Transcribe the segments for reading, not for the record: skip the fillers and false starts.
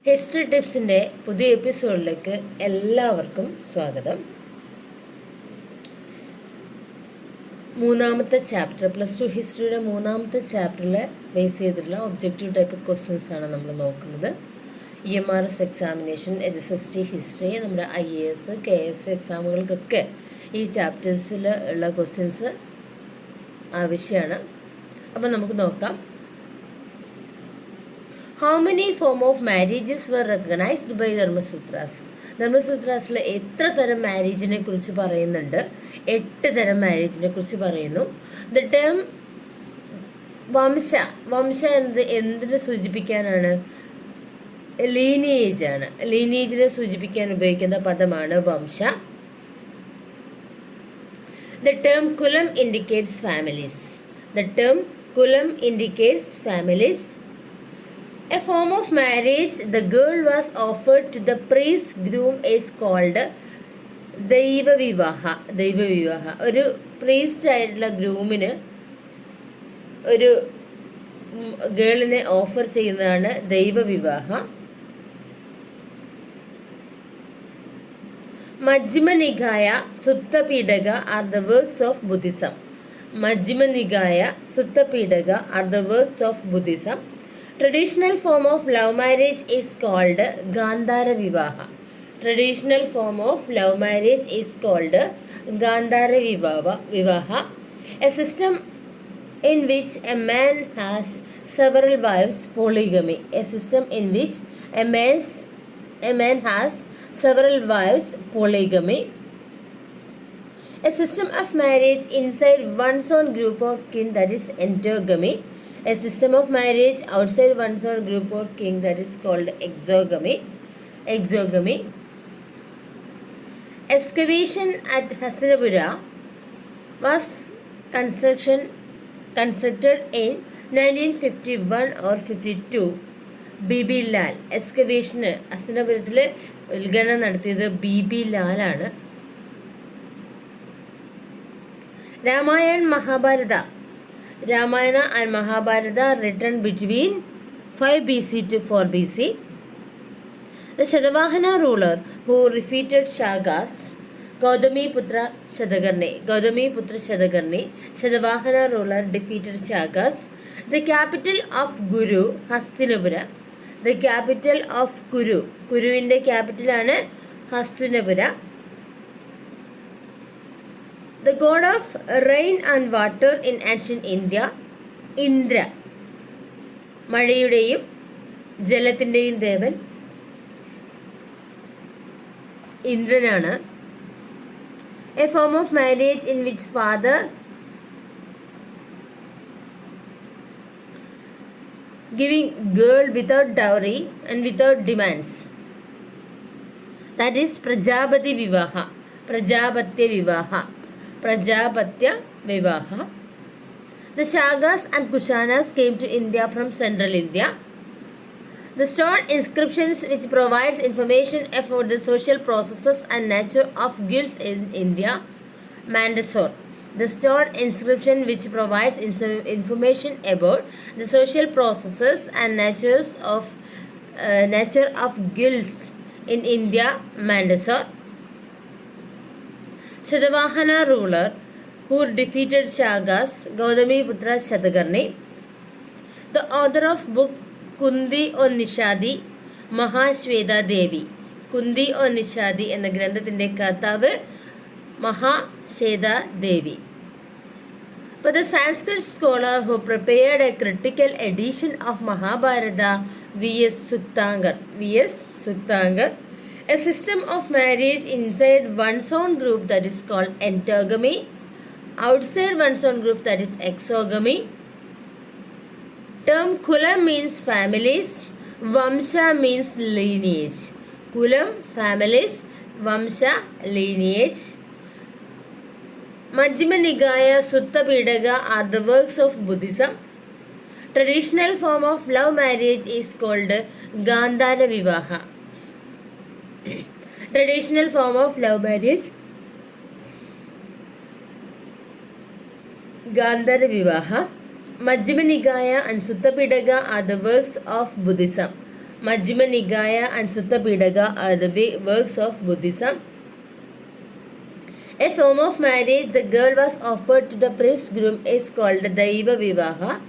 History ടിപ്സിൻ്റെ പുതിയ എപ്പിസോഡിലേക്ക് എല്ലാവർക്കും സ്വാഗതം. മൂന്നാമത്തെ ചാപ്റ്റർ, +2 ഹിസ്റ്ററിയുടെ മൂന്നാമത്തെ ചാപ്റ്ററിൽ ബേസ് ചെയ്തിട്ടുള്ള ഒബ്ജക്റ്റീവ് ടൈപ്പ് ക്വസ്റ്റ്യൻസ് ആണ് നമ്മൾ നോക്കുന്നത്. EMRS എക്സാമിനേഷൻ, HSST ഹിസ്റ്ററി, നമ്മുടെ IAS, KAS എക്സാമുകൾക്കൊക്കെ ഈ ചാപ്റ്റേഴ്സിൽ ഉള്ള ക്വസ്റ്റ്യൻസ് ആവശ്യമാണ്. അപ്പം നമുക്ക് നോക്കാം. How many form of marriages were recognized by ധർമ്മസൂത്രാസ്? ധർമ്മസൂത്രാസിൽ എത്ര തരം മാരേജിനെ കുറിച്ച് പറയുന്നുണ്ട്? 8 തരം മാരേജിനെ കുറിച്ച് പറയുന്നു. ദ ടേം വംശ എന്തിനെ സൂചിപ്പിക്കാനാണ്? ലീനിയേജ് ആണ്. ലീനിയേജിനെ സൂചിപ്പിക്കാൻ ഉപയോഗിക്കുന്ന പദമാണ് വംശ. The term Kulam indicates families. The term Kulam indicates families. A form of marriage the girl was offered to the priest groom is called Daivavivaha. ഒരു പ്രീസ്റ്റ് ആയിട്ടുള്ള ഗ്രൂമിന് ഒരു ഗേളിനെ ഓഫർ ചെയ്യുന്നതാണ് ദൈവവിവാഹ. Majjhima Nikaya, Suttapitaka are the works of Buddhism. Majjhima Nikaya, Suttapitaka are the works of Buddhism. Traditional form of love marriage is called Gandhara Vivaha. Traditional form of love marriage is called Gandhara Vivaha. A system in which a man has several wives, polygamy. A system in which a man has several wives, polygamy. A system of marriage inside one's own group or kin, that is enterogamy. A system of marriage outside one's own group or kin, that is called exogamy. Excavation at Hastinapura was constructed in 1951 or 52. BB Lal. Excavation ഹസ്തിനപുരത്തിൽ ഉദ്ഘാടനം നടത്തിയത് BB Lal ആണ്. Ramayana and Mahabharata written between 5 BC to 4 BC. The Shatavahana ruler who defeated Shagas, Gautamiputra Shatakarni. Shatavahana ruler defeated Shagas. The capital of Guru, Hastinapura. The capital of Kuru. Kuruinte capital ആണ് Hastinapura. The god of rain and water in ancient India, Indra. മഴയുടെയും ജലത്തിൻ്റെയും Devan ഇന്ദ്രനാണ്. A form of marriage in which father giving girl without dowry and without demands. That is Prajapati Vivaha. Prajapatya Vivaha. The Shagas and Kushanas came to India from central India. The stone inscriptions which provides information about the social processes and nature of guilds in India, Mandsaur. The stone inscription which provides information about the social processes and nature of guilds in India, Mandsaur. Shatavahana ruler who defeated Shagas, Gautamiputra Shatakarni. The author of book Kundi or Nishadi, Mahashweta Devi. Kundi or Nishadi എന്ന ഗ്രന്ഥത്തിൻ്റെ കർത്താവ് Mahashweta Devi. But the Sanskrit scholar who prepared a critical edition of Mahabharata, V.S. Suktangar. A system of marriage inside one's own group, that is called enterogamy. Outside one's own group, that is exogamy. Term Kulam means families. Vamsha means lineage. Kulam, families. Vamsha, lineage. Majjhima Nikaya, Sutta Pidaka are the works of Buddhism. Traditional form of love marriage is called Gandhara Vivaha. Traditional form of love marriage, Gandhara Vivaha. Majjhima Nikaya and Sutta Pitaka are the works of Buddhism. Majjhima Nikaya and Sutta Pitaka are the works of Buddhism. A form of marriage the girl was offered to the priest groom is called Daiva Vivaha.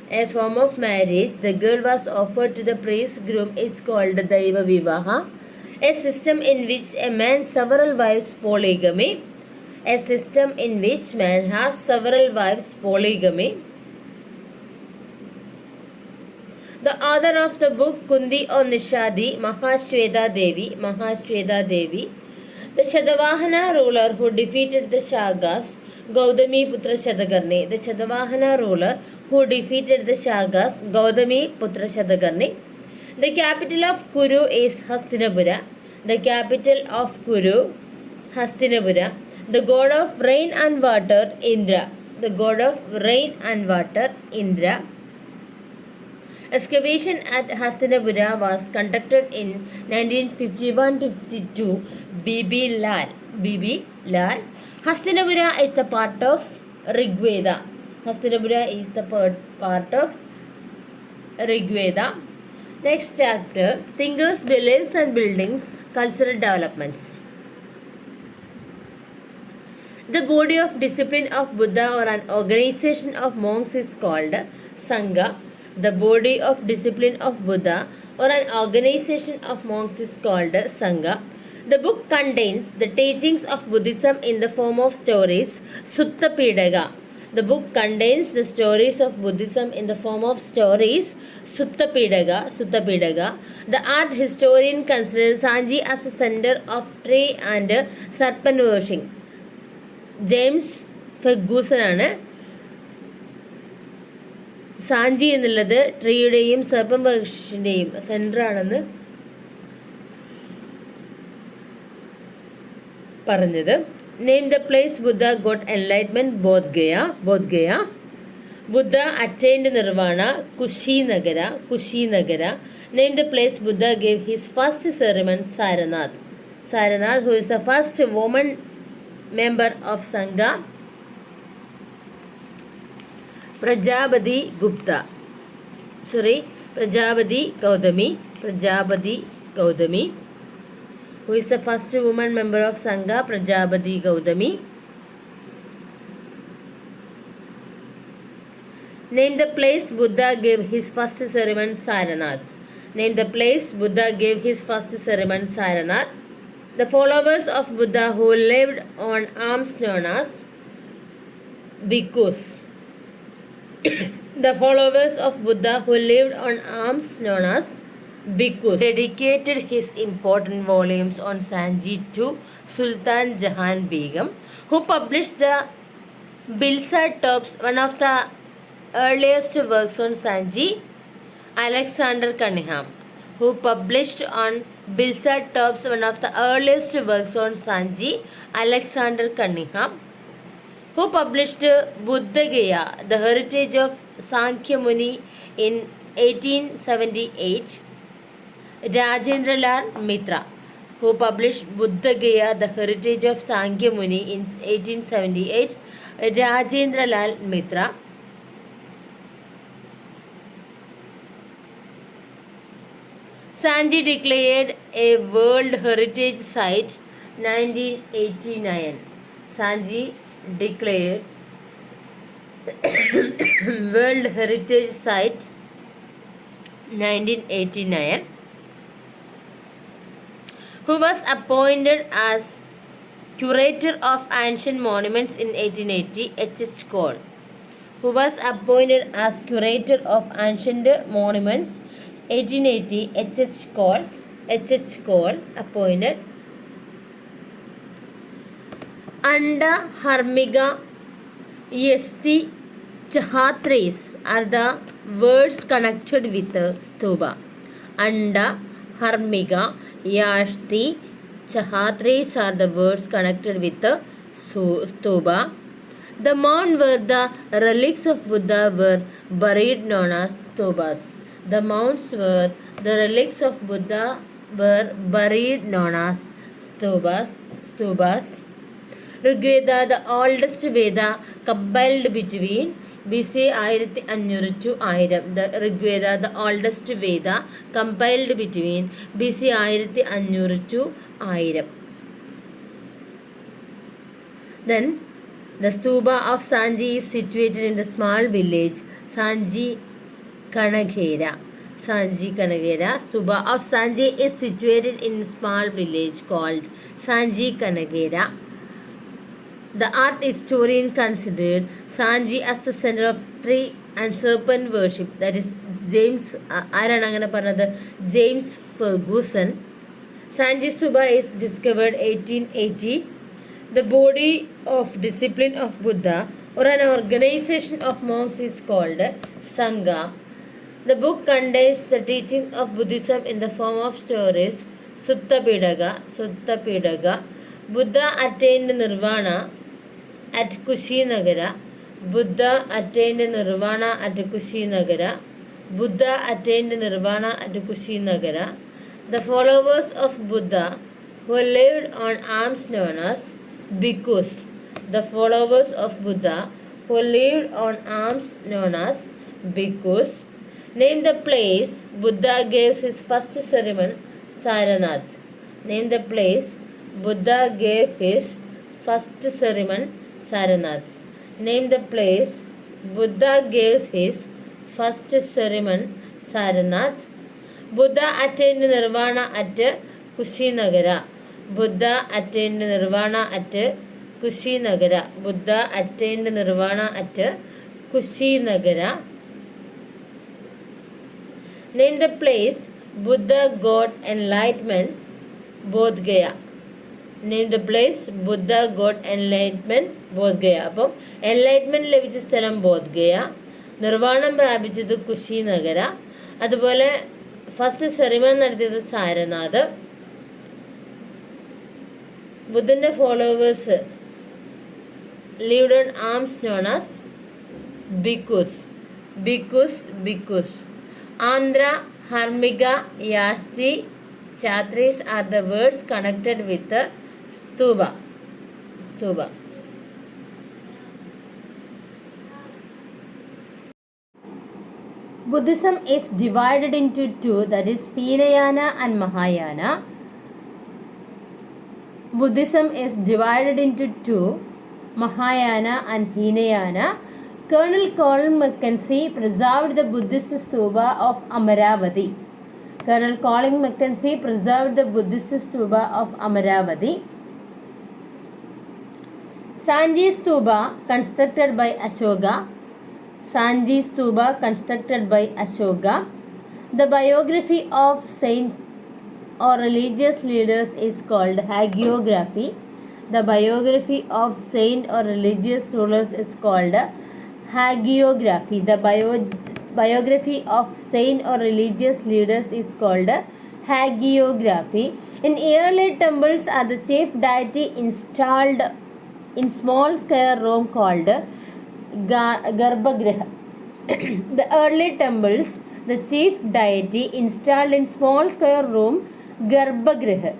A form of marriage the girl was offered to the priest groom is called Daiva Vivaha. A system in which a man several wives polygamy. A system in which man has several wives polygamy. The author of the book Kundi or Nishadi, Mahashweta Devi, the Shadavahana ruler who defeated the Shagas, Gautami Putra Shadagarni. The Shadavahana ruler who defeated the Shagas, Gautami Putra Shadagarni. The capital of Kuru is Hastinapura. The capital of Kuru, Hastinapura. The god of rain and water, Indra. The god of rain and water, Indra. Excavation at Hastinapura was conducted in 1951-52. B.B. Lal. Hastinapura is the part of Rigveda. Hastinapura is the part of Rigveda. Next chapter, Thinkers, Beliefs and Buildings, Cultural Developments. The body of discipline of Buddha or an organization of monks is called Sangha. The body of discipline of Buddha or an organization of monks is called Sangha. The book contains the teachings of Buddhism in the form of stories, Sutta Pitaka. The book contains the stories of Buddhism in the form of stories, Sutta Pitaka. The art historian considers Sanji as the center of tree and serpent worship. James Ferguson ആണ് സാഞ്ചി എന്നുള്ളത് ട്രീയുടെയും സർപ്പം വർഷിൻ്റെയും centre ആണെന്ന് പറഞ്ഞത്. Name the place Buddha got enlightenment Bodh Gaya. Buddha attained nirvana Kushinagar. Name the place Buddha gave his first sermon Sarnath who is the first woman member of Sangha. Prajapati Gautami, who is the first woman member of Sangha, Prajapati Gautami. Name the place Buddha gave his first sermon, Saranath. The followers of Buddha who lived on alms known as bhikkhus. Dedicated his important volumes on Sanji to Sultan Jahan Begum, who published the Bilsat Tops, one of the earliest works on Sanji. Alexander Cunningham, who published on Bilsat Tops, one of the earliest works on Sanji. Alexander Cunningham, who published Buddha Gaya, the heritage of Sankhya Muni in 1878. Rajendra Lal Mitra, who published Buddha Gaya, the heritage of Sankhya Muni in 1878. Rajendra Lal Mitra. Sanji declared a World Heritage Site 1989. Sanji declared World Heritage Site 1989. Who was appointed as Curator of Ancient Monuments in 1880? H.S. Cole. Who was appointed as Curator of Ancient Monuments 1880? H.H. Cole appointed. Anda Harmiga Yasti Chahatris are the words connected with Stupa. Anda Harmiga Yasti Chahatris are the words connected with Stupa. The mound where the relics of Buddha were buried known as stupas. The mounds where the relics of Buddha were buried known as stupas. Rigveda, the oldest Veda compiled between BC 1500 to 1000. The Rigveda, the oldest Veda, compiled between BC 1500 to 1000. Then the stupa of Sanji is situated in the small village Sanji Kanagera. Sanji Kanagera. Stupa of Sanji is situated in a small village called Sanji Kanagera. The art historian considered Sanji as the center of tree and serpent worship. That is James James Ferguson. Sanji Stupa is discovered 1880. The body of discipline of Buddha or an organization of monks is called Sangha. The book contains the teaching of Buddhism in the form of stories. Sutta Pidaka. Buddha attained Nirvana at Kushinagara. Buddha attained Nirvana at Kushinagara. Buddha attained Nirvana at Kushinagara. The followers of Buddha who lived on alms known as bhikkhus. The followers of Buddha who lived on alms known as bhikkhus. Name the place Buddha gave his first sermon, Saranath. Name the place Buddha gave his first sermon, Saranath. Name the place Buddha gave his first sermon, Saranath. Buddha attained Nirvana at Kushinagara. Buddha attained Nirvana at Kushinagara. Buddha attained Nirvana at Kushinagara. Name the place Buddha got enlightenment, Bodh Gaya. Name the place Buddha got enlightenment, Bodh Gaya. അപ്പം enlightenment ലഭിച്ച സ്ഥലം ബോധ് ഗയ, നിർവ്വാണം പ്രാപിച്ചത് കുശിനഗര, അതുപോലെ first ceremony നടത്തിയത് സാരനാഥ്. ബുദ്ധൻ്റെ followers lived on alms known as bhikkhus. Andhra, Harmiga, Yasti, Chatris are the words connected with the stupa. Buddhism is divided into two, that is Hinayana and Mahayana. Buddhism is divided into two, Mahayana and Hinayana. Colonel Colin Mackenzie preserved the Buddhist stupa of Amaravati. Colonel Colin Mackenzie preserved the Buddhist stupa of Amaravati. Sanji Stupa constructed by Ashoka. Sanji Stupa constructed by Ashoka. The biography of saint or religious leaders is called hagiography. The biography of saint or religious rulers is called hagiography. The biography of saint or religious leaders is called hagiography. In early temples are the chief deity installed in small square room called Garbhagriha. The early temples, the chief deity installed in small square room Garbhagriha.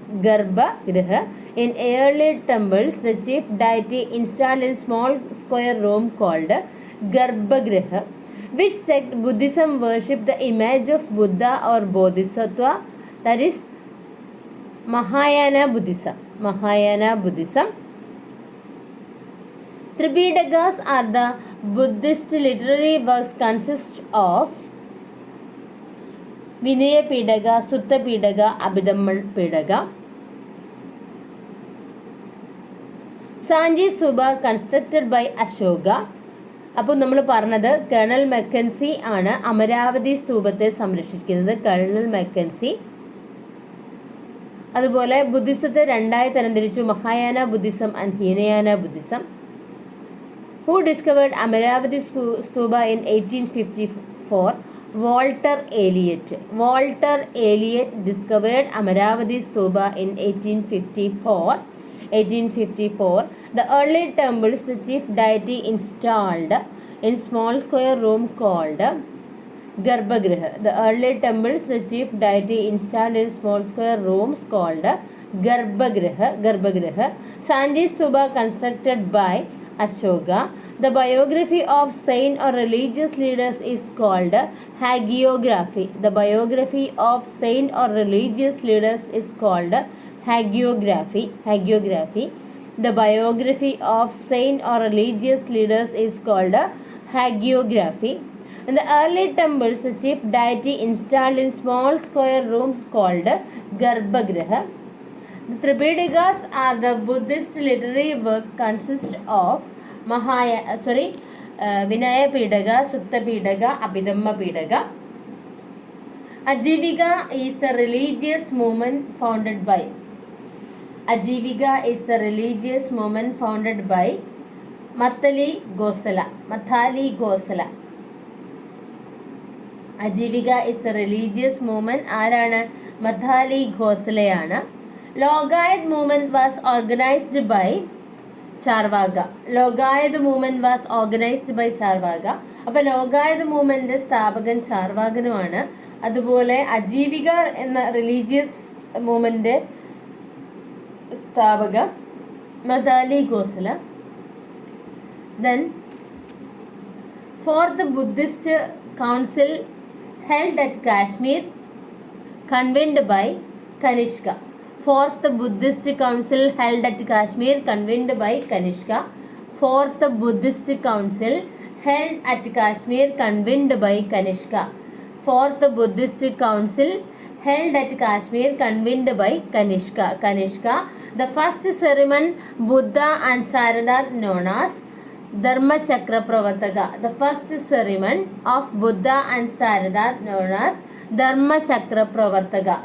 In early temples, the chief deity installed in small square room called Garbhagriha. Which sect Buddhism worship the image of Buddha or Bodhisattva? That is Mahayana Buddhism. Tripidakas are the Buddhist literary works consist of Vinaya Pidaka, Sutta Pidaka, Abhidhamma Pidaka. Sanji Stupa constructed by Ashoka. അപ്പോൾ നമ്മൾ പറഞ്ഞത് colonel McKinsey ആണ് അമരാവതി സ്തൂപത്തെ സംരക്ഷിക്കുന്നത്. Colonel Mackenzie. അതുപോലെ ബുദ്ധിസത്തെ രണ്ടായി തരംതിരിച്ചു, Mahayana Buddhism and Hinayana Buddhism. Who discovered Amaravati Stupa in 1854? Walter Elliot. Walter Elliot discovered Amaravati Stupa in 1854. The early temples, the chief deity installed in small square room called Garbhagriha. The early temples, the chief deity installed in small square rooms called Garbhagriha. Sanji Stupa constructed by Ashoka. The biography of saint or religious leaders is called hagiography. The biography of saint or religious leaders is called hagiography. The biography of saint or religious leaders is called hagiography. In the early temples, the chief deity installed in small square rooms called Garbhagriha. The Tripidakas are the Buddhist literary work consist of Vinaya Pidaka, Sutta Pidaka, Abhidhamma Pidaka. Ajivika is the religious movement founded by Mathali Gosala. Ajivika is the religious movement ആരാണ്? മഥാലി ഘോസലയാണ്. Logayat movement was organized by Charvaga. അപ്പോൾ ലോകായത് movement സ്ഥാപകൻ ചാർവാകനുമാണ്. അതുപോലെ അജീവിക എന്ന religious movement സ്ഥാപക മഥാലി ഘോസല. Then fourth Buddhist council held at Kashmir, convened by Kanishka. Fourth Buddhist council held at Kashmir, convened by Kanishka. Fourth Buddhist council held at Kashmir, convened by Kanishka. Fourth Buddhist council held at Kashmir, convened by Kanishka. The first ceremony Buddha and Sarnath known as Dharma Chakra Pravartaka. The first ceremony of Buddha and Sarnath known as Dharma Chakra Pravartaka.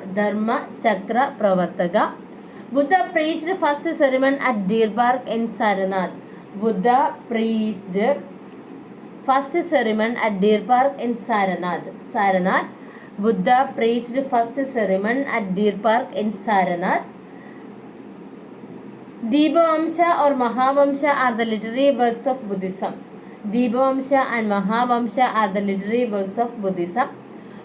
Buddha preached first sermon at Deer Park in Sarnath. Buddha preached first sermon at Deer Park in Sarnath. Buddha preached first sermon at Deer Park in Sarnath. Deepavamsha or Mahavamsha are the literary works of Buddhism. Deepavamsha and Mahavamsha are the literary works of Buddhism.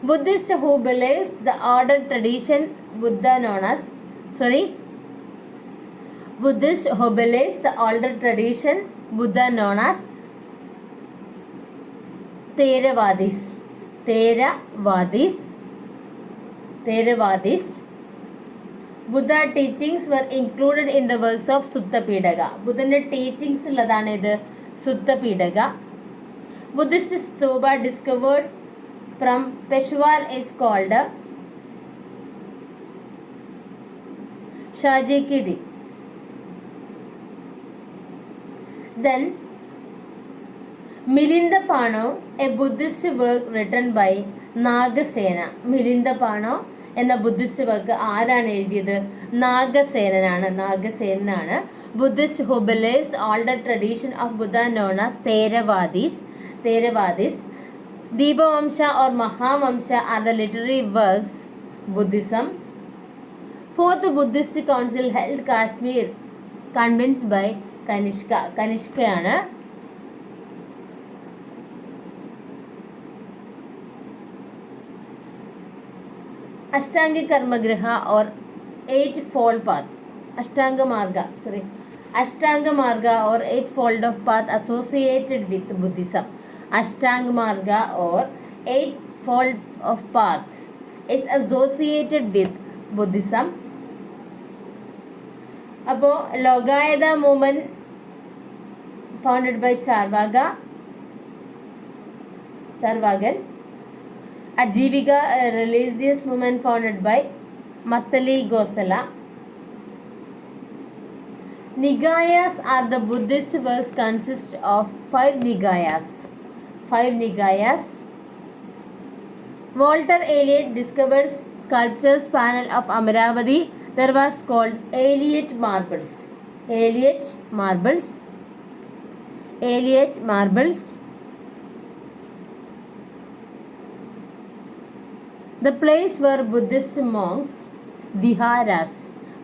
Buddhist who believes the ordered tradition Buddha known as Buddhist who believes the older tradition Buddha known as Theravadis. Buddha teachings were included in the works of Sutta Pidaka. Buddha's teachings ഉള്ളതാണ് ഇത് Sutta Pidaka. Buddhist stupa discovered from Peshawar is called Shajikidi. Then Milinda Pano, a Buddhist work written by Nagasena. Milinda Pano എന്ന Buddhist work ആരാണ് എഴുതിയത്? നാഗസേനനാണ്. Buddhist who believes older tradition of Buddha known as Theravadis. Deepavamsha or Mahavamsha are the literary works Buddhism. Fourth Buddhist council held Kashmir, convinced by Kanishkayana. Ashtanga Karmagriha or Eightfold Path. Ashtanga Marga or Eightfold of Path associated with Buddhism. Ashtanga Marga or Eightfold of Path is associated with Buddhism. അപ്പോൾ ലോകായത movement founded by Charvagan. Ajivika, a religious movement founded by Mathali Gosala. Nigayas are the Buddhist works consist of 5 Nigayas. Walter Elliot discovers sculptures panel of Amaravati that was called Elliot marbles. The place where Buddhist monks, viharas.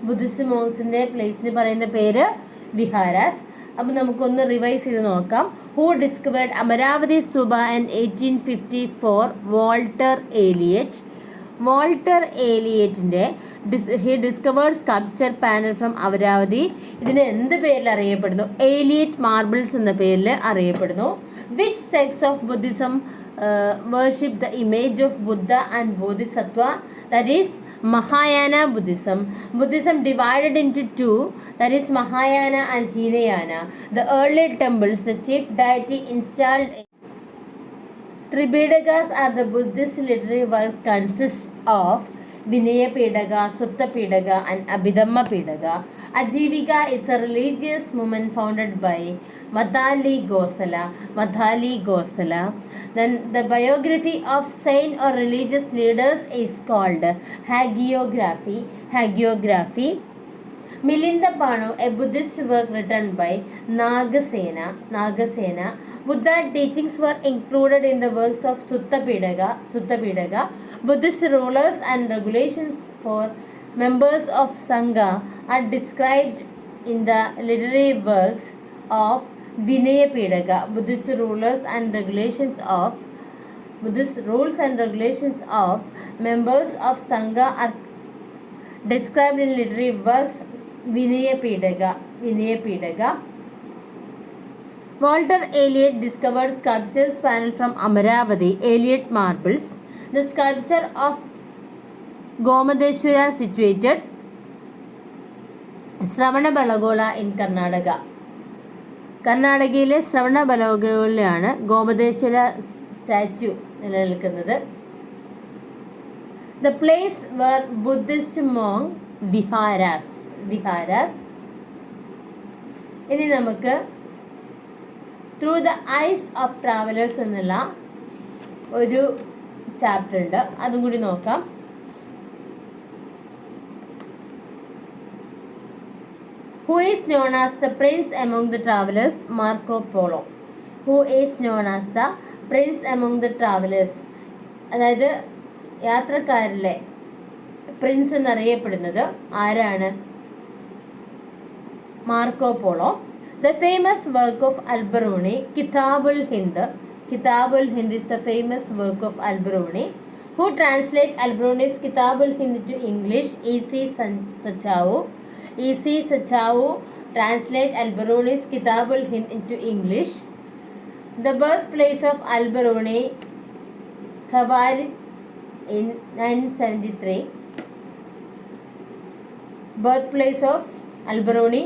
Buddhist monksന്റെ പ്ലേസിന് പറയുന്ന പേര് വിഹാരാസ്. അപ്പോൾ നമുക്കൊന്ന് revise ചെയ്ത് നോക്കാം. Who discovered Amaravati Stupa in 1854? Walter Elliot. Walter ഏലിയറ്റിൻ്റെ he discovered sculpture panel from Amaravati. ഇതിന് എന്ത് പേരിൽ അറിയപ്പെടുന്നു? ഏലിയറ്റ് മാർബിൾസ് എന്ന പേരിൽ അറിയപ്പെടുന്നു. Which sects of Buddhism worship the image of Buddha and Bodhisattva? That is Mahayana Buddhism. Buddhism divided into two, that is Mahayana and Hinayana. The early temples, the chief deity installed Tripidakas are the Buddhist literary works consist of Vinaya Pedaka, Sutta Pedaka and Abhidhamma Pedaka. Ajivika is a religious movement founded by Madhali Gosala. Then the biography of saint or religious leaders is called hagiography. Milinda Pano, a Buddhist work written by Nagasena. Buddha teachings were included in the works of Sutta Pedaka. Buddhist rulers and regulations for members of Sangha are described in the literary works of Vinaya Pedaka. Buddhist rules and regulations of members of Sangha are described in literary works Vinaya Pedaka. Walter Elliot discovered sculptures panel from Amaravati, Elliot marbles. The sculpture of Gomadeshwara situated Sravanabalagola in Karnataka. കർണാടകയിലെ ശ്രവണബലഗോളിലാണ് Gomateshwara statue നിലനിൽക്കുന്നത്. The place where Buddhist monk viharas. ഇനി നമുക്ക് through the eyes of travellers എന്നുള്ള ഒരു chapter ഉണ്ട്, അതും കൂടി നോക്കാം. Who is known as the prince among the travelers? Marco Polo. Who is known as the prince among the travelers? അതായത് യാത്രക്കാരിലെ prince എന്നറിയപ്പെടുന്നത് ആരാണ്? Marco Polo. The famous work of Al-Biruni, Kitabul Hind is the famous work of Al-Biruni. Who translate Al-Biruni's Kitabul Hind to English? E.C. Sachau translate Al-Biruni's Kitabul Hind into English. The birthplace of Al-Biruni, Khawarizm in 973. Birthplace of Al-Biruni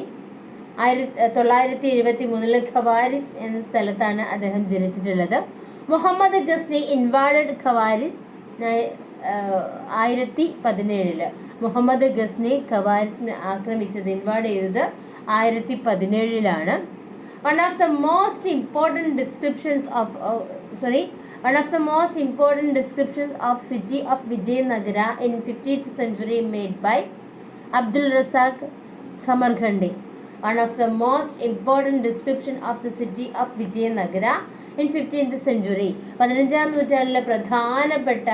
1973 ഖവാരിസ് എന്ന സ്ഥലത്താണ് അദ്ദേഹം ജനിച്ചിട്ടുള്ളത്. മുഹമ്മദ് ഗസ്നി ഇൻവാഡഡ് ഖവാരിസ് 1017. മുഹമ്മദ് ഗസ്നി ഖവാരിസിനെ ആക്രമിച്ചത്, ഇൻവാഡ് ചെയ്തത് 1017. One of the most important descriptions of city of Vijayanagara in 15th century made by Abdul Razak Samarkandi. One of the most important description of the city of Vijayanagara in 15th century. 15ാം നൂറ്റാണ്ടിലെ പ്രധാനപ്പെട്ട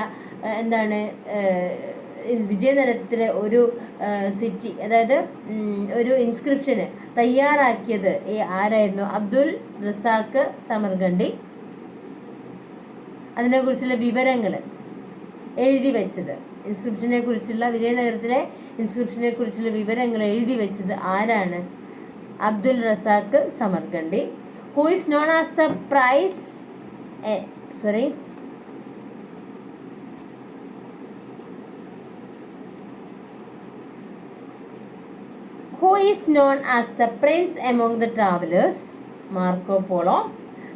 വിജയനഗരത്തിലെ ഒരു city, അതായത് ഒരു ഇൻസ്ക്രിപ്ഷന് തയ്യാറാക്കിയത് ആരായിരുന്നു? അബ്ദുൽ റസാഖ് സമർഖണ്ഡി. അതിനെക്കുറിച്ചുള്ള വിവരങ്ങൾ എഴുതി വെച്ചത്, ഇൻസ്ക്രിപ്ഷനെ കുറിച്ചുള്ള, വിജയനഗരത്തിലെ ഇൻസ്ക്രിപ്ഷനെ കുറിച്ചുള്ള വിവരങ്ങൾ എഴുതി വെച്ചത് ആരാണ്? Abdul Razzaq Samarqandi. Who is known as the Who is known as the prince among the travelers? Marco Polo.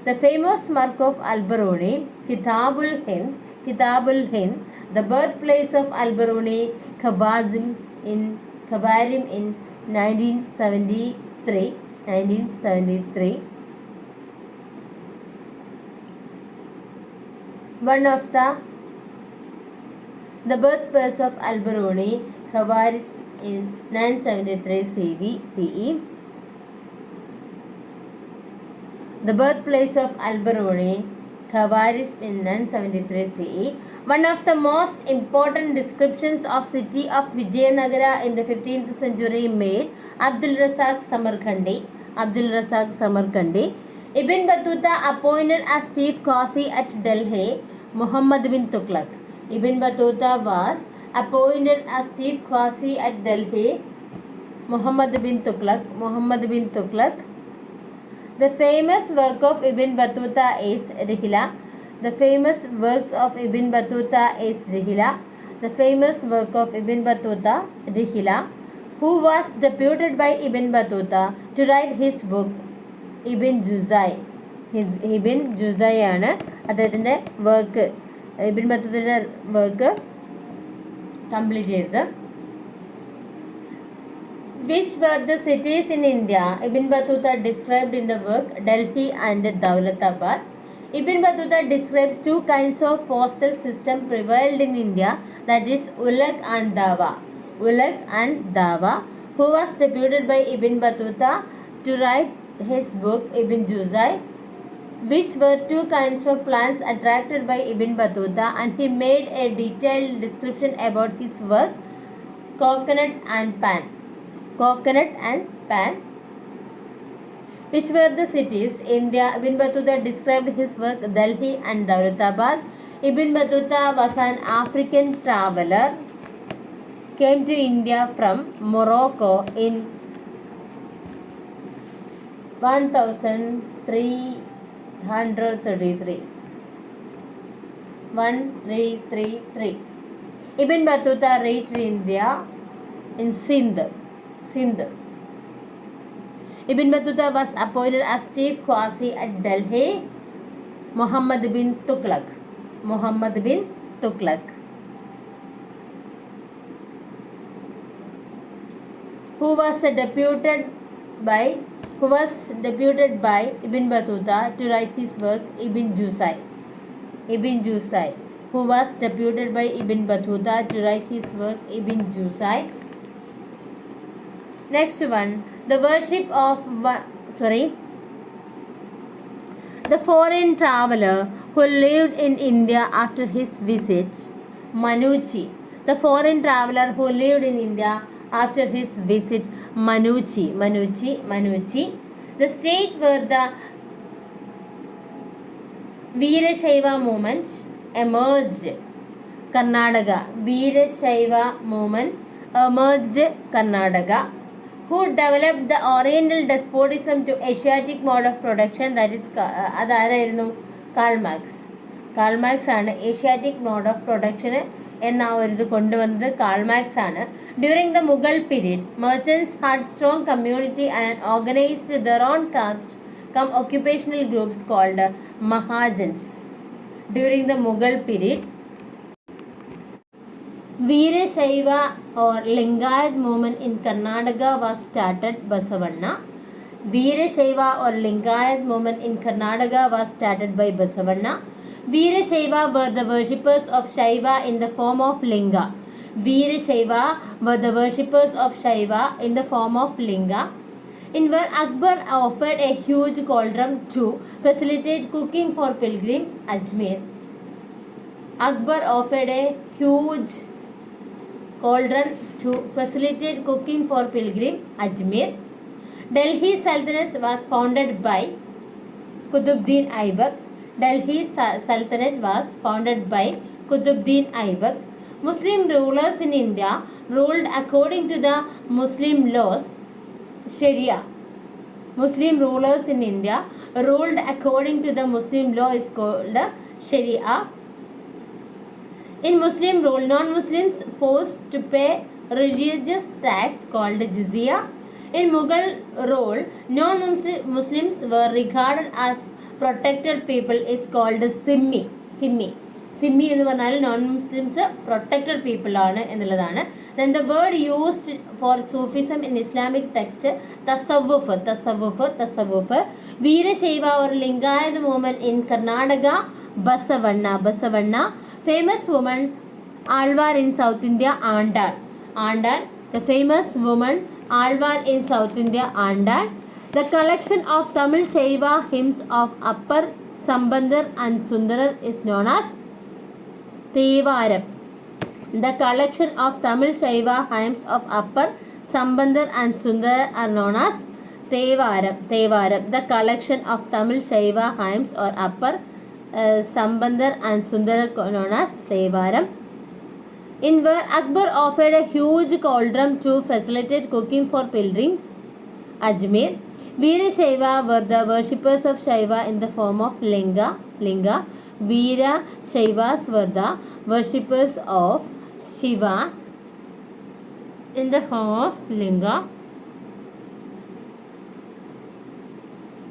The famous work of Al-Biruni, Kitabul Hind. The birthplace of Al-Biruni, Khawarizm in 1973. One of the birthplace of Al-Biruni, Khawarizm in 973 CE. The birthplace of Al-Biruni, Khawarizm in 973 CE. One of the most important descriptions of city of Vijayanagara in the 15th century made Abdul Razak Samarkandi. Ibn Battuta appointed as chief Qazi at Delhi Muhammad bin Tughlaq. Ibn Battuta was appointed as chief Qazi at Delhi. Muhammad bin Tughlaq. The famous work of Ibn Battuta is Rihla. The famous works of Ibn Battuta is Rihla. The famous work of Ibn Battuta, Rihla, who was deputed by Ibn Battuta to write his book Ibn Juzai. Ibn Juzai ആണ് അദ്ദേഹത്തിൻ്റെ work, ഇബിൻ ബത്തൂത്തയുടെ work complete ചെയ്തത്. Which were the cities in India Ibn Battuta described in the work Delhi and Daulatabad? Ibn Battuta describes two kinds of postal system prevailed in India, that is Ulaq and Dawa. Ulaq and Dawa, who was deputed by Ibn Battuta to write his book Ibn Juzai, which were two kinds of plants attracted by Ibn Battuta, and he made a detailed description about his work, coconut and pan. Which were the cities in India? Ibn Battuta described his work Delhi and Daulatabad. Ibn Battuta was an African traveler, came to India from Morocco in 1333. Ibn Battuta reached India in Sindh. Ibn Battuta was appointed as chief Qazi at Delhi. Muhammad bin Tughlaq, who was deputed by Ibn Battuta to write his work Ibn Juzai, who was deputed by Ibn Battuta to write his work Ibn Juzai. Next one, the worship of the foreign traveler who lived in India after his visit, Manuchi. The foreign traveler who lived in India after his visit, Manuchi. The state where the Veerashaiva movement emerged, Karnataka. Veerashaiva movement emerged, Karnataka. Who developed the Oriental despotism to Asiatic mode of production, that is അതായിരുന്നു Karl Marx. Karl Marx ആണ് Asiatic mode of production എന്ന ഒരു ഇത് കൊണ്ടുവന്നത് Karl Marx ആണ്. During the Mughal period merchants had strong community and organised their own caste cum occupational groups called Mahajans. During the Mughal period, Veerashaiva or Lingayat movement in Karnataka was started Basavanna. Veerashaiva or Lingayat movement in Karnataka was started by Basavanna. Veerashaiva were the worshippers of Shaiva in the form of Linga. Veerashaiva were the worshippers of Shaiva in the form of Linga. In where Akbar offered a huge cauldron to facilitate cooking for pilgrim Ajmer. Akbar offered a huge cauldron to facilitate cooking for pilgrim Ajmer. Delhi Sultanate was founded by Qutbuddin Aibak. Muslim rulers in India ruled according to the Muslim laws, Sharia. Muslim rulers in India ruled according to the Muslim law is called Sharia. In Muslim rule, non-Muslims forced to pay religious tax called jizya. In Mughal rule, non-Muslims were regarded as protected people is called Simmi. Simmi എന്ന് പറഞ്ഞാൽ non-Muslims protected people ആണ് എന്നുള്ളതാണ്. Then the word used for Sufism in Islamic text, tasawwuf. Veerashaiva or Lingayat movement in Karnataka, Basavanna. Famous woman Alvar in South India, Andal. The famous woman Alvar in South India, Andal. The collection of Tamil Shaiva hymns of Appar, Sambandar and Sundarar is known as Thevaram. The collection of Tamil Shaiva hymns of Appar, Sambandar and Sundarar are known as Thevaram. The collection of Tamil Shaiva hymns or Appar, Sambandar and Sundar known as Sevaram. In where Akbar offered a huge cauldron to facilitate cooking for pilgrims. Ajmer. Veera Shaiva were the worshippers of Shaiva in the form of Linga. Veera Shaivas were the worshippers of Shiva in the form of Linga.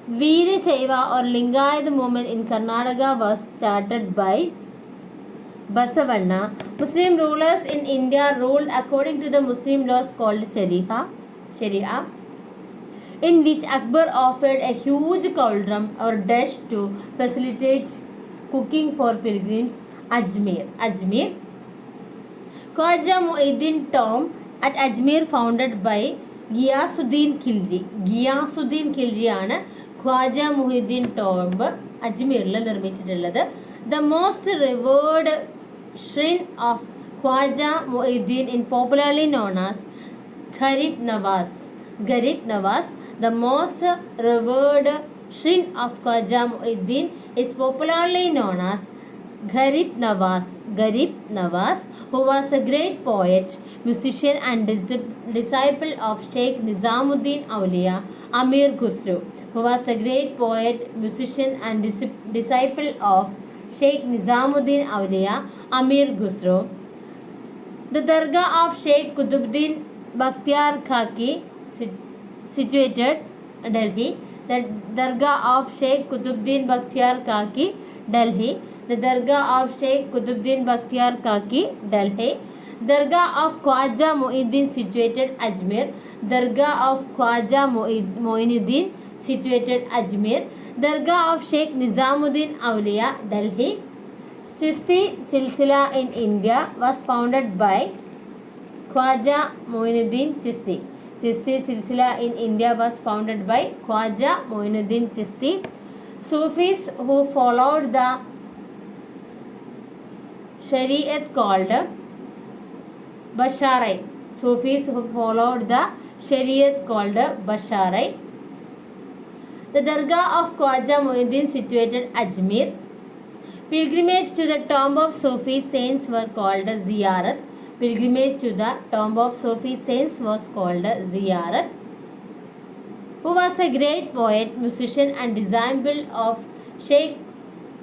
Veera Shaiva or Lingayat movement in Karnataka was started by Basavanna. Muslim rulers in India ruled according to the Muslim laws called Sharia, in which Akbar offered a huge cauldron or dish to facilitate cooking for pilgrims. Ajmer. Khwaja Mu'eddin tomb at Ajmer founded by Ghiyasuddin Khilji ആണ് Khwaja Muhiddin tomb അജ്മീറിൽ നിർമ്മിച്ചിട്ടുള്ളത്. The most revered shrine of Khwaja Mu'eddin is popularly known as Garib Nawaz. The most revered shrine of Khwaja Mu'eddin is popularly known as Garib Nawaz, who was a great poet, musician and disciple of Sheikh Nizamuddin Awliya Amir Khusro. Disciple of Sheikh Nizamuddin Awliya Amir Khusro. The Dargah of Sheikh Qutbuddin Bakhtiar Khaki, situated Delhi. The Dargah of Sheikh Qutbuddin Bakhtiar Khaki, Delhi. The Dargah of Sheikh Qutbuddin Bakhtiar Khaki, Delhi. Dargah of Khwaja Mu'eddin, situated Ajmer. Dargah of Khwaja Mu'inuddin, situated Ajmer. Dargah of Sheikh Nizamuddin Awliya, Delhi. Chishti Silsila in India was founded by Khwaja Mu'inuddin Chishti. Chishti Silsila in India was founded by Khwaja Mu'inuddin Chishti. Sufis who followed the Shariat called Basharai. Sufis who followed the Shariat called Basharai. The Dargah of Khwaja Mu'eddin, situated Ajmer. Pilgrimage to the tomb of Sufi saints were called Ziyarat. Pilgrimage to the tomb of Sufi saints was called Ziyarat. Who was a great poet, musician and disciple of Sheikh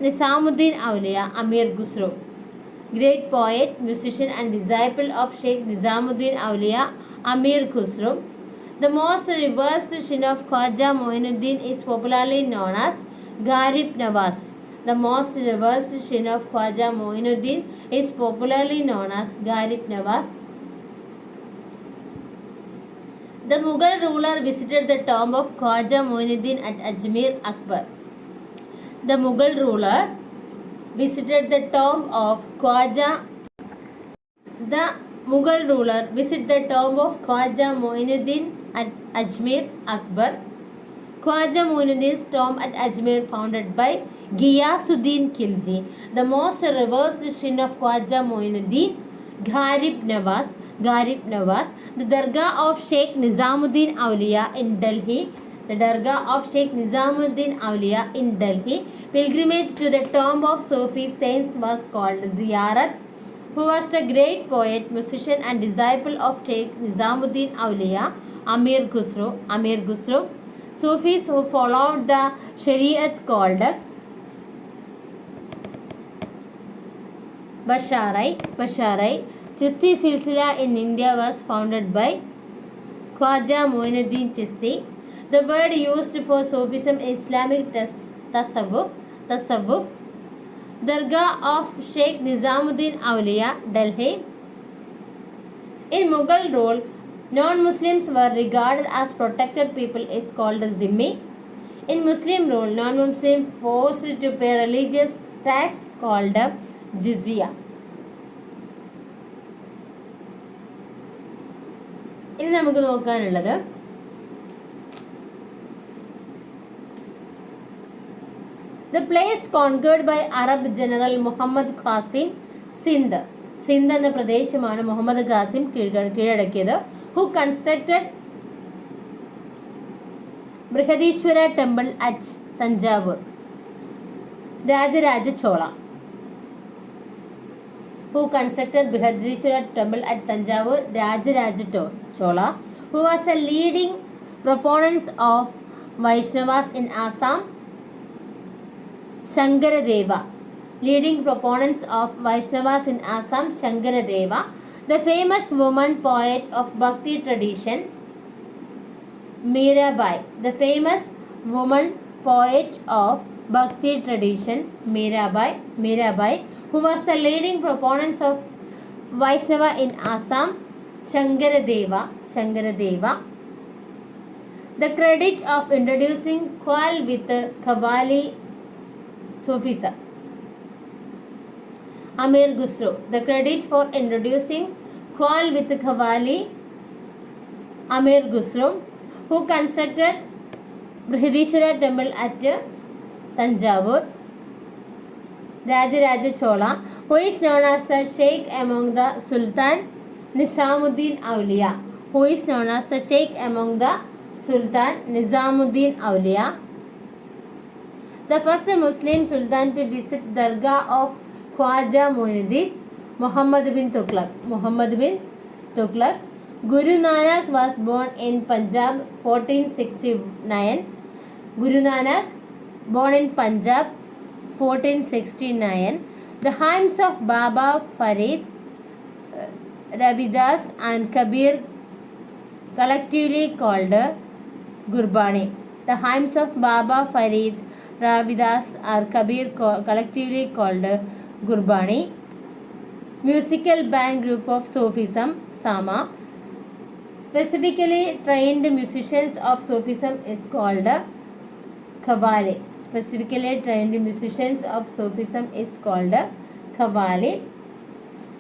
Nizamuddin Awliya Amir Khusro. Great poet, musician and disciple of Sheikh Nizamuddin Awliya Amir Khusro. The most revered shrine of Khwaja Mu'inuddin is popularly known as Garib Nawaz. The most revered shrine of Khwaja Mu'inuddin is popularly known as Garib Nawaz. The Mughal ruler visited the tomb of Khwaja Mu'inuddin at Ajmer. Akbar. The Mughal ruler visited the tomb of Khwaja. The Mughal ruler visited the tomb of Khwaja Mu'inuddin at Ajmer. Akbar. Khwaja Mu'inuddin's tomb at Ajmer founded by Ghiyasuddin Khilji. The most revered shrine of Khwaja Mu'inuddin, Garib Nawaz. The Dargah of Sheikh Nizamuddin Awliya in Delhi. The Dargah of Sheikh Nizamuddin Awliya in Delhi. Pilgrimage to the tomb of Sufi saints was called Ziyarat. Who was a great poet, musician and disciple of Sheikh Nizamuddin Awliya Amir Khusro. Sufis who followed the Shariat called Basharai. Chishti Silsila in India was founded by Khwaja Mu'inuddin Chishti. The word used for Sufism is Islamic Tasawwuf. Dargah of Sheikh Nizamuddin Awliya, Delhi. In Mughal rule, non-Muslims were regarded as protected people is called Zimmi. In Muslim rule, non-Muslims forced to pay religious tax called Jizya. ഇനി നമുക്ക് നോക്കാനുള്ളത് The place conquered by Arab General Muhammad Qasim, Sindh എന്ന പ്രദേശമാണ് Muhammad Qasem കീഴടക്കിയത്. Who constructed Brihadishwara temple at Tanjavur. Rajaraja Chola, who constructed Brihadrishwara temple at Tanjavur. Rajaraja Chola, who was a leading proponent of Vaishnavas in Assam. Shankaradeva, leading proponents of Vaishnavas in Assam. Shankaradeva, the famous woman poet of Bhakti tradition. Mirabai, the famous woman poet of Bhakti tradition. Mirabai, who was the leading proponents of Vaishnava in Assam. Shankaradeva, the credit of introducing Qawwal with Qawwali Sufism. Amir Khusro, the credit for introducing Qawwal with Qawwali. Amir Khusro, who constructed Brihadishwara temple at Tanjavur. Rajaraja Chola, who is known as the Sheikh among the Sultan Nizamuddin Awliya. The first Muslim Sultan to visit Dargah of Khwaja Moinuddin, Muhammad bin Tughlaq. Guru Nanak was born in Punjab 1469. Guru Nanak born in Punjab 1469. The hymns of Baba Farid, Ravidas and Kabir collectively called Gurbani. The hymns of Baba Farid, Ravidas or Kabir collectively called Gurbani. Musical band group of Sufism, Sama. Specifically trained musicians of Sufism is called Qawwali.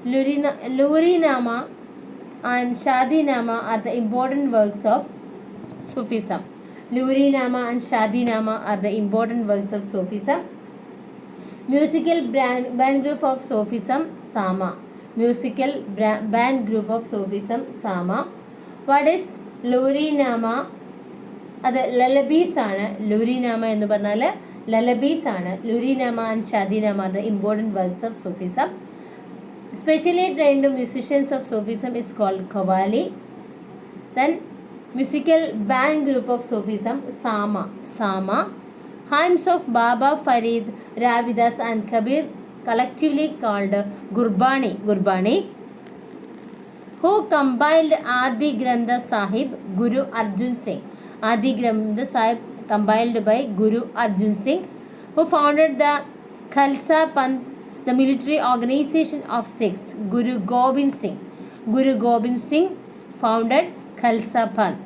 Lurinama and Shadinama are the important works of Sufism. Musical band group of Sufism, Sama. What is Lurinama? അത് ലലബീസ് ആണ്. ലുരീനാമ എന്ന് പറഞ്ഞാൽ ലലബീസ് ആണ്. ലുരീനാമ and Shadinama are the important works of Sufism. Specially trained musicians of Sufism is called Qawwali. Then musical band group of Sufism, Sama. Hymns of Baba Farid, Ravidas and Kabir collectively called Gurbani. Who compiled Adi Grantha Sahib? Guru Arjan Singh. Adi Grantha Sahib compiled by Guru Arjan Singh, who founded the Khalsa Panth, the military organization of Sikhs. Guru Gobind Singh founded Khalsa Panth.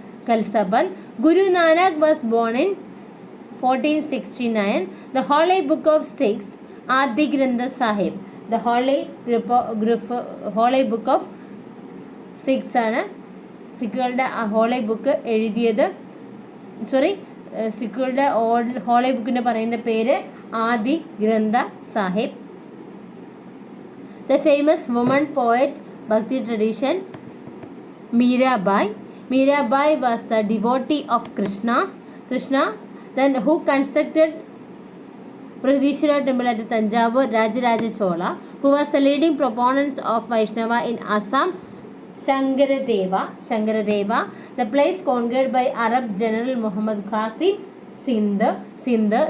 Guru Nanak was born in 1469. The Holy Book of Sikhs, Adi Grantha Sahib. The Holy Book of Sikhs ആണ്. സിഖുകളുടെ holy book എഴുതിയത് സിഖുകളുടെ holy ബുക്കിന് പറയുന്ന പേര് ആദി ഗ്രന്ഥ Sahib. The famous woman poet Bhakti tradition, Mirabai was the devotee of Krishna. Then who constructed Brihadishwara temple at Tanjavur? Rajaraja Chola, who was the leading proponent of Vaishnava in Assam. Shankaradeva, the place conquered by Arab General Muhammad Qasim, Sindh.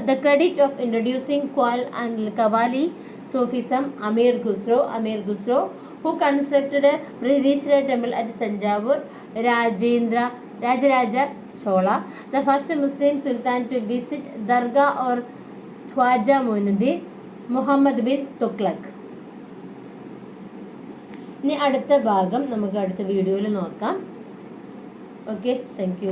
The credit of introducing Qawwal and Qawwali Sufism, Amir Khusro, who constructed a Brihadishwara temple at Tanjavur. Rajaraja Chola, the first Muslim Sultan to visit Dargah or Khwaja Moinuddin, Muhammad bin Tughlaq. ഇനി അടുത്ത ഭാഗം നമുക്ക് അടുത്ത വീഡിയോയിൽ നോക്കാം. Okay, thank you.